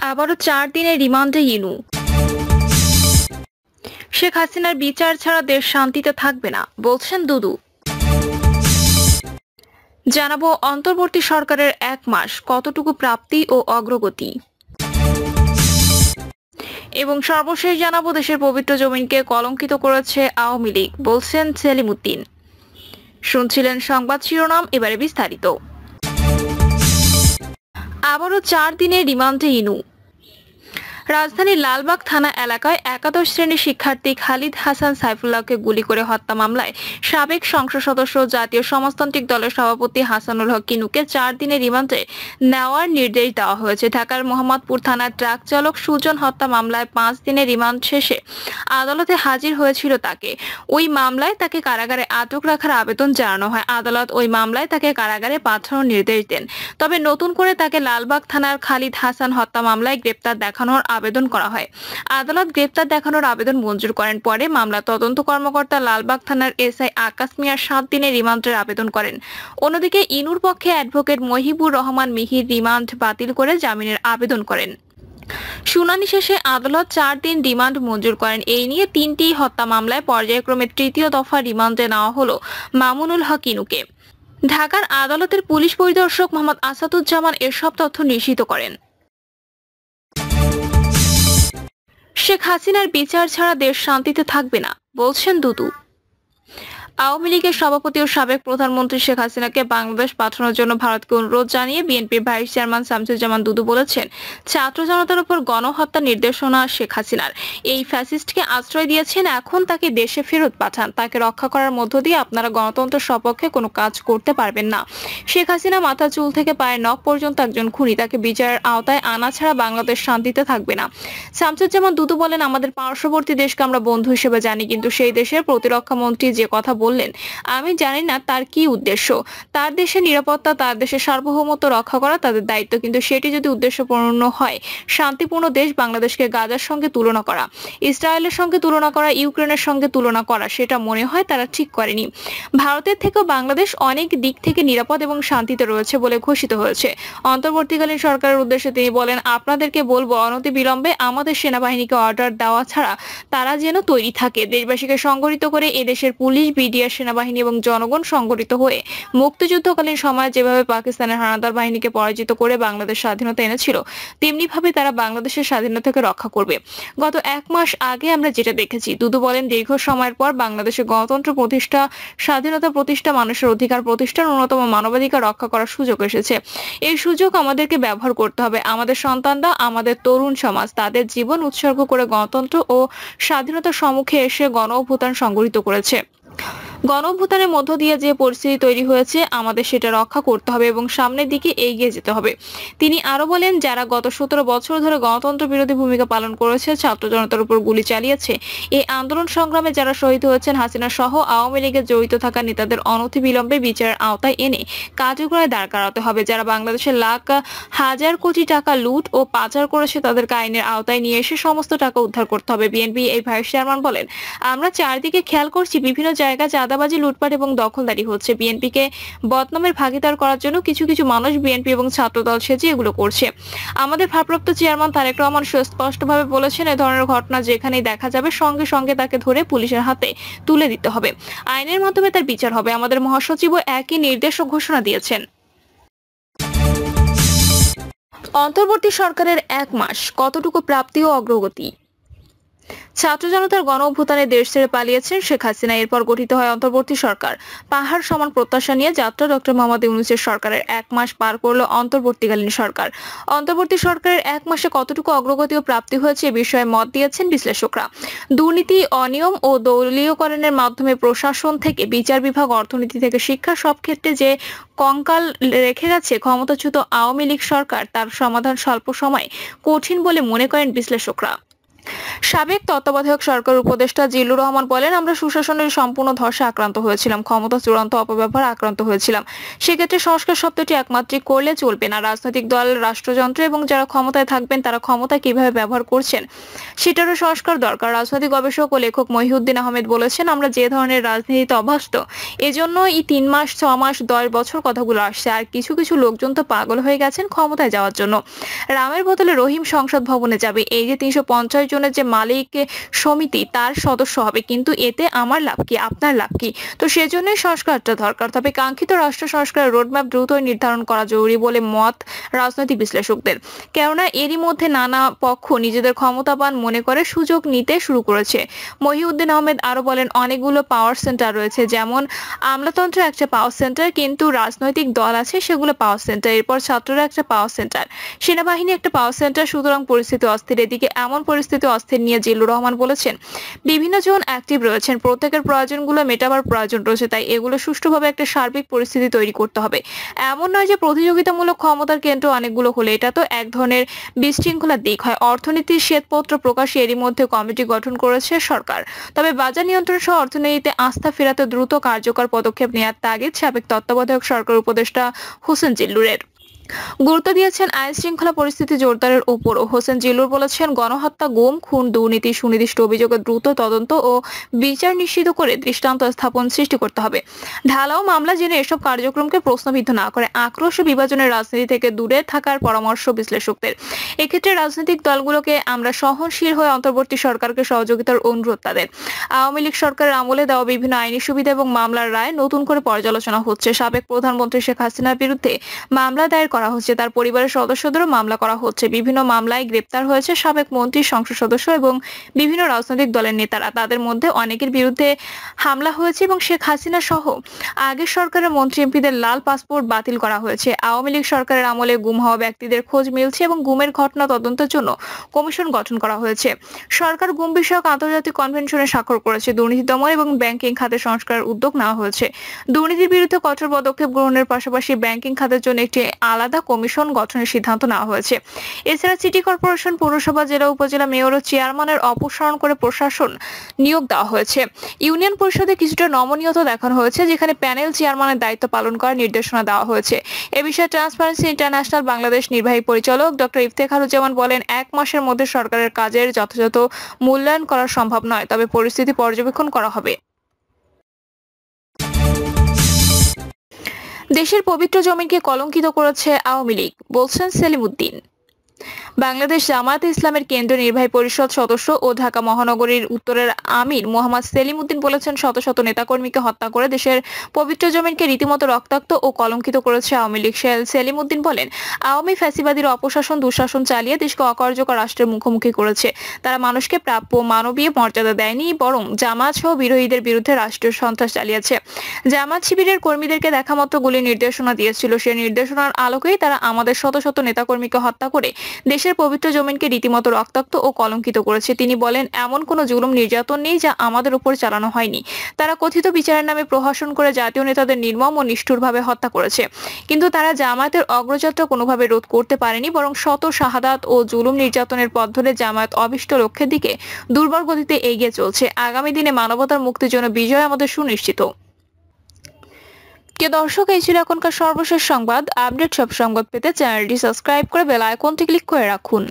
আবারও 4 দিনের রিমান্ডে ইনু। শেখ হাসিনার বিচার ছাড়া দেশ শান্তিতে থাকবে না বলছেন দুদু। জানাবো অন্তর্বর্তী সরকারের 1 মাস কতটুকু প্রাপ্তি ও অগ্রগতি। এবং সর্বশেষ জানাবো দেশের পবিত্র জমিনকে কলঙ্কিত করেছে আওয়ামী লীগ বলছেন সেলিম উদ্দিন। শুনছিলেন সংবাদ শিরোনাম, এবারে বিস্তারিত। আবারও 4 দিনের রিমান্ডে ইনু। রাজধানীর লালবাগ থানা এলাকায় একাদশ শ্রেণীর শিক্ষার্থী খালিদ হাসান সাইফুল্লাহকে গুলি করে হত্যা মামলায় সাবেক সংসদ সদস্য জাতীয় সমাজতান্ত্রিক দলের সভাপতি হাসানুল হক কিনুকে 4 দিনের রিমান্ডে নেওয়ার নির্দেশ দেওয়া হয়েছে। ঢাকার মোহাম্মদপুর থানার ট্রাক চালক সুজন হত্যা মামলায় 5 দিনের রিমান্ড শেষে আদালতে হাজির হয়েছিল তাকে। ওই মামলায় তাকে কারাগারে আটক রাখার আবেদন জানানো হয়। আদালত ওই মামলায় তাকে কারাগারে পাঠানোর নির্দেশ দেন। তবে নতুন করে তাকে লালবাগ থানার খালিদ হাসান হত্যা মামলায় গ্রেপ্তার দেখানোর আবেদন করা হয়। আদালত গ্রেপ্তার দেখানোর আবেদন মঞ্জুর করেন। পরে মামলা তদন্ত কর্মকর্তা লালবাগ থানার এসআই আকাশ মিয়ার 7 দিনের রিমান্ডের আবেদন করেন। অন্যদিকে ইনুর পক্ষে অ্যাডভোকেট মহিবুর রহমান মিহির রিমান্ড বাতিল করে জামিনের আবেদন করেন। শুনানি শেষে আদালত 4 দিন রিমান্ড মঞ্জুর করেন। এই নিয়ে 3টি হত্যা মামলায় পর্যায়ক্রমে তৃতীয় দফা রিমান্ডে নেওয়া হলো মামুনুল হক ইনুকে। ঢাকার আদালতের পুলিশ পরিদর্শক মোহাম্মদ আসাদুজ্জামান এসব তথ্য নিশ্চিত করেন। শেখ হাসিনার বিচার ছাড়া দেশ শান্তিতে থাকবে না বলছেন দুদু। আওয়ামী লীগের সভাপতি ও সাবেক প্রধানমন্ত্রী শেখ হাসিনাকে বাংলাদেশ পাঠানোর জন্য ভারতকে অনুরোধ জানিয়ে বিএনপির ভাইস চেয়ারম্যান শামসুজ্জামান দুদু বলেছেন, ছাত্র জনতার উপর গণহত্যার নির্দেশনা শেখ হাসিনার। এই ফ্যাসিস্টকে আশ্রয় দিয়েছেন, এখন তাকে দেশে ফেরত পাঠান। তাকে রক্ষা করার মধ্য দিয়ে আপনারা গণতন্ত্রের সপক্ষে কোনো কাজ করতে পারবেন না। শেখ হাসিনা মাথা চুল থেকে পায়ের নখ পর্যন্ত একজন খুনি। তাকে বিচারের আওতায় আনা ছাড়া বাংলাদেশ শান্তিতে থাকবে না। শামসুজ্জামান দুদু বলেন, আমাদের পার্শ্ববর্তী দেশকে আমরা বন্ধু হিসেবে জানি, কিন্তু সেই দেশের প্রতিরক্ষা মন্ত্রী যে কথা বললেন আমি জানি না তার কি উদ্দেশ্য। তার দেশের নিরাপত্তা, তার দেশের সার্বভৌমত্ব রক্ষা করা তাদের দায়িত্ব, কিন্তু সেটি যদি উদ্দেশ্যপূর্ণ হয়, শান্তিপূর্ণ দেশ বাংলাদেশকে গাজার সঙ্গে তুলনা করা, ইসরায়েলের সঙ্গে তুলনা করা, ইউক্রেনের সঙ্গে তুলনা করা, সেটা মনে হয় তারা ঠিক করেনি। ভারতের থেকেও বাংলাদেশ অনেক দিক থেকে নিরাপদ এবং শান্তিতে রয়েছে বলে ঘোষিত হয়েছে। অন্তর্বর্তীকালীন সরকারের উদ্দেশ্যে তিনি বলেন, আপনাদেরকে বলবো অনতিবিলম্বে আমাদের সেনাবাহিনীকে অর্ডার দেওয়া ছাড়া তারা যেন তৈরি থাকে। দেশবাসীকে সংগঠিত করে এদেশের পুলিশ, বিডিআর, সেনাবাহিনী এবং জনগণ সংগঠিত হয়ে মুক্তিযুদ্ধকালীন সময়ে যেভাবে পাকিস্তানের হানাদার বাহিনীকে পরাজিত করে বাংলাদেশ স্বাধীনতা এনেছিল, তেমনি ভাবে তারা বাংলাদেশের স্বাধীনতাকে রক্ষা করবে। গত 1 মাস আগে আমরা যেটা দেখেছি, দুদু বলেন, দীর্ঘ সময়ের পর বাংলাদেশে গণতন্ত্র প্রতিষ্ঠা, স্বাধীনতা প্রতিষ্ঠা, মানুষের অধিকার প্রতিষ্ঠা, ন্যূনতম মানবাধিকার রক্ষা করার সুযোগ এসেছে। এই সুযোগ আমাদেরকে ব্যবহার করতে হবে। আমাদের সন্তানরা, আমাদের তরুণ সমাজ তাদের জীবন উৎসর্গ করে গণতন্ত্র ও স্বাধীনতার সম্মুখে এসে গণ অভ্যুত্থান সংগঠিত করেছে। গণ অভ্যুত্থানের মধ্য দিয়ে যে পরিস্থিতি তৈরি হয়েছে, আমাদের সেটা রক্ষা করতে হবে এবং সামনের দিকে এগিয়ে যেতে হবে। তিনি আরো বলেন, যারা গত 17 বছর ধরে গণতন্ত্র বিরোধী ভূমিকা পালন করেছে, ছাত্র জনতার উপর গুলি চালিয়েছে, এই আন্দোলন সংগ্রামে যারা শহীদ হয়েছেন, হাসিনা সহ আওয়ামী লীগের জড়িত থাকা নেতাদের অনতিবিলম্বে বিচারের আওতায় এনে কার্যকরায় দাঁড় করাতে হবে। যারা বাংলাদেশের লাখ হাজার কোটি টাকা লুট ও পাচার করেছে, তাদেরকে আইনের আওতায় নিয়ে এসে সমস্ত টাকা উদ্ধার করতে হবে। বিএনপি এই ভাইস চেয়ারম্যান বলেন, আমরা চারদিকে খেয়াল করছি, বিভিন্ন জায়গায় চাঁদাবাজি, লুটপাট এবং দখলদারি হচ্ছে। বিএনপিকে বদনামের ভাগিদার করার জন্য কিছু কিছু মানুষ বিএনপি এবং ছাত্রদল সেজে এগুলো করছে। আমাদের ভারপ্রাপ্ত চেয়ারম্যান তারেক রহমান সুস্পষ্টভাবে বলেছেন, এ ধরনের ঘটনা যেখানেই দেখা যাবে সঙ্গে সঙ্গে তাকে ধরে পুলিশের হাতে তুলে দিতে হবে। আইনের মাধ্যমে তার বিচার হবে। আমাদের মহাসচিবও একই নির্দেশ ও ঘোষণা দিয়েছেন। অন্তর্বর্তী সরকারের 1 মাস কতটুকু প্রাপ্তি ও অগ্রগতি। ছাত্র জনতার গণ অভ্যুত্থানে দেশ ছেড়ে পালিয়েছেন শেখ হাসিনা। এরপর গঠিত হয় অন্তর্বর্তী সরকার। পাহাড় সমান প্রত্যাশা নিয়ে যাত্রা ডক্টর মোহাম্মদ ইউনূসের সরকারের 1 মাস পার করলো অন্তর্বর্তীকালীন সরকার। অন্তর্বর্তী সরকারের 1 মাসে কতটুকু অগ্রগতি ও প্রাপ্তি হয়েছে এ বিষয়ে মত দিয়েছেন বিশ্লেষকরা। দুর্নীতি, অনিয়ম ও দলীয়করণের মাধ্যমে প্রশাসন থেকে বিচার বিভাগ, অর্থনীতি থেকে শিক্ষা, সব ক্ষেত্রে যে কঙ্কাল রেখে গেছে ক্ষমতাচ্যুত আওয়ামী লীগ সরকার, তার সমাধান স্বল্প সময়ে কঠিন বলে মনে করেন বিশ্লেষকরা। সাবেক তত্ত্বাবধায়ক সরকার উপদেষ্টা জিল্লুর রহমান বলেন, আমরা সুশাসনের সম্পূর্ণ ধসে আক্রান্ত হয়েছিলাম, ক্ষমতা চূড়ান্ত অপব্যবহার আক্রান্ত হয়েছিলাম। সেক্ষেত্রে সংস্কার শব্দটি একমাত্রিক করলে চলবে না। রাজনৈতিক দল, রাষ্ট্রযন্ত্র এবং যারা ক্ষমতায় থাকবেন তারা ক্ষমতা কিভাবে ব্যবহার করছেন সেটারও সংস্কার দরকার। রাজনৈতিক গবেষক ও লেখক মহিউদ্দিন আহমেদ বলেছেন, আমরা যে ধরনের রাজনীতিতে অভ্যস্ত, এজন্য এই 3 মাস, 6 মাস, 10 বছর কথাগুলো আসছে। আর কিছু কিছু লোকজন তো পাগল হয়ে গেছেন ক্ষমতায় যাওয়ার জন্য। রামের বদলে রহিম সংসদ ভবনে যাবে। এই যে 350 জনের যে মালিক সমিতি তার সদস্য হবে, কিন্তু এতে আমার লাভ কি, আপনার লাভ কি? তো সেজন্যই সংস্কারটা দরকার। তবে কাঙ্ক্ষিত রাষ্ট্র সংস্কারের রোডম্যাপ দ্রুতই নির্ধারণ করা জরুরি বলে মত রাজনৈতিক বিশ্লেষকদের। কেননা এরই মধ্যে নানা পক্ষ নিজেদের ক্ষমতাবান মনে করে সুযোগ নিতে শুরু করেছে। মহিউদ্দিন আহমেদ আরো বলেন, অনেকগুলো পাওয়ার সেন্টার রয়েছে, যেমন আমলাতন্ত্র একটা পাওয়ার সেন্টার, কিন্তু রাজনৈতিক দল আছে সেগুলো পাওয়ার সেন্টার, এরপর ছাত্ররা একটা পাওয়ার সেন্টার, সেনাবাহিনী একটা পাওয়ার সেন্টার। সুতরাং পরিস্থিতি অস্থির। এদিকে এমন পরিস্থিতি অস্থির নিয়ে জিল্লুর রহমান বলেছেন, বিভিন্ন জন অ্যাক্টিভ রয়েছেন, প্রত্যেকের প্রয়োজনগুলো মেটাবার প্রয়োজন রয়েছে, তাই এগুলো সুষ্ঠুভাবে একটা সার্বিক পরিস্থিতি তৈরি করতে হবে। এমন নয় যে প্রতিযোগিতামূলক ক্ষমতার কেন্দ্র অনেকগুলো হলে এটা তো এক ধরনের বিশৃঙ্খলার দিক হয়। অর্থনীতির শ্বেতপত্র প্রকাশে এরই মধ্যে কমিটি গঠন করেছে সরকার। তবে বাজার নিয়ন্ত্রণ সহ অর্থনীতিতে আস্থা ফেরাতে দ্রুত কার্যকর পদক্ষেপ নেওয়ার তাগিদ সাবেক তত্ত্বাবধায়ক সরকার উপদেষ্টা হোসেন জিল্লুরের। গুরুত্ব দিয়েছেন আইন শৃঙ্খলা পরিস্থিতি জোরদারের উপরও। হোসেন জিল্লুর বলেছেন, গণহত্যা, গুম, খুন, দুর্নীতি, সুনির্দিষ্ট অভিযোগের দ্রুত তদন্ত ও বিচার নিশ্চিত করে দৃষ্টান্ত স্থাপন সৃষ্টি করতে হবে। ঢালাও মামলা জেনে এসব কার্যক্রমকে প্রশ্নবিদ্ধ না করে আক্রোশ ও বিভাজনের রাজনীতি থেকে দূরে থাকার পরামর্শ বিশ্লেষকদের। এক্ষেত্রে রাজনৈতিক দলগুলোকে আমরা সহনশীল হয়ে অন্তর্বর্তী সরকারকে সহযোগিতার অনুরোধ তাদের। আওয়ামী লীগ সরকারের আমলে দেওয়া বিভিন্ন আইনি সুবিধা এবং মামলার রায় নতুন করে পর্যালোচনা হচ্ছে। সাবেক প্রধানমন্ত্রী শেখ হাসিনার বিরুদ্ধে মামলা দায়ের করা হচ্ছে, তার পরিবারের সদস্যদেরও মামলা করা হচ্ছে। বিভিন্ন মামলায় গ্রেপ্তার হয়েছে সাবেক মন্ত্রী, সংসদ সদস্য এবং বিভিন্ন রাজনৈতিক দলের নেতারা। তাদের মধ্যে অনেকের বিরুদ্ধে হামলা হয়েছে এবং শেখ হাসিনা সহ আগের সরকারের মন্ত্রী এমপিদের লাল পাসপোর্ট বাতিল করা হয়েছে। আওয়ামী লীগ সরকারের আমলে গুম হওয়া ব্যক্তিদের খোঁজ মিলছে এবং গুমের ঘটনা তদন্তের জন্য কমিশন গঠন করা হয়েছে। সরকার গুম বিষয়ক আন্তর্জাতিক কনভেনশনে স্বাক্ষর করেছে। দুর্নীতি দমন এবং ব্যাংকিং খাতে সংস্কারের উদ্যোগ নেওয়া হয়েছে। দুর্নীতির বিরুদ্ধে কঠোর পদক্ষেপ গ্রহণের পাশাপাশি ব্যাংকিং খাতের জন্য একটি আলাদা কমিশন গঠনের সিদ্ধান্ত নেওয়া হয়েছে। এছাড়া সিটি কর্পোরেশন, পৌরসভা, জেলা, উপজেলা মেয়র ও চেয়ারম্যানের অপসারণ করে প্রশাসন নিয়োগ দেওয়া হয়েছে। ইউনিয়ন পরিষদে কিছুটা নমনীয়তা দেখানো হয়েছে, যেখানে প্যানেল চেয়ারম্যানের দায়িত্ব পালন করার নির্দেশনা দেওয়া হয়েছে। এ বিষয়ে ট্রান্সপারেন্সি ইন্টারন্যাশনাল বাংলাদেশ নির্বাহী পরিচালক ডক্টর ইফতেখারুজ্জামান বলেন, 1 মাসের মধ্যে সরকারের কাজের যথাযথ মূল্যায়ন করা সম্ভব নয়, তবে পরিস্থিতি পর্যবেক্ষণ করা হবে। দেশের পবিত্র জমিনকে কলঙ্কিত করেছে আওয়ামী লীগ, বলছেন সেলিম উদ্দিন। বাংলাদেশ জামায়াতে ইসলামের কেন্দ্রীয় নির্বাহী পরিষদ সদস্য ও ঢাকা মহানগরীর উত্তরের আমির মোহাম্মদ সেলিম উদ্দিন বলেছেন, শত শত নেতাকর্মীকে হত্যা করে দেশের পবিত্র জমিনকে রীতিমতো রক্তাক্ত ও কলঙ্কিত করেছে আওয়ামী লীগ। সেলিম উদ্দিন বলেন, আওয়ামী ফ্যাসিবাদীর অপশাসন, দুঃশাসন চালিয়ে দেশকে অকার্যকর রাষ্ট্রের মুখোমুখি করেছে। তারা মানুষকে প্রাপ্য মানবীয় মর্যাদা দেয়নি, বরং জামায়াত সহ বিরোধীদের বিরুদ্ধে রাষ্ট্রীয় সন্ত্রাস চালিয়েছে। জামায়াত শিবিরের কর্মীদেরকে দেখামাত্র গুলির নির্দেশনা দিয়েছিল। সে নির্দেশনার আলোকেই তারা আমাদের শত শত নেতাকর্মীকে হত্যা করে দেশের পবিত্র জমিনকে রীতিমতো রক্তাক্ত ও কলঙ্কিত করেছে। তিনি বলেন, এমন কোনো জুলুম নির্যাতন নেই যা আমাদের উপর চালানো হয়নি। তারা কথিত বিচারের নামে প্রহসন করে জাতীয় নেতাদের নির্মম ও নিষ্ঠুরভাবে হত্যা করেছে, কিন্তু তারা জামায়াতের অগ্রযাত্রা কোনোভাবে রোধ করতে পারেনি, বরং শত শাহাদাত ও জুলুম নির্যাতনের পথ ধরে জামায়াত অভিষ্ট লক্ষ্যের দিকে দুর্বল গতিতে এগিয়ে চলছে। আগামী দিনে মানবতার মুক্তির জন্য বিজয় আমাদের সুনিশ্চিত। দর্শক, এই ছিল এখনকার সর্বশেষ সংবাদ। আপডেট সব সংবাদ পেতে চ্যানেলটি সাবস্ক্রাইব করে বেল আইকনটি ক্লিক করে রাখুন।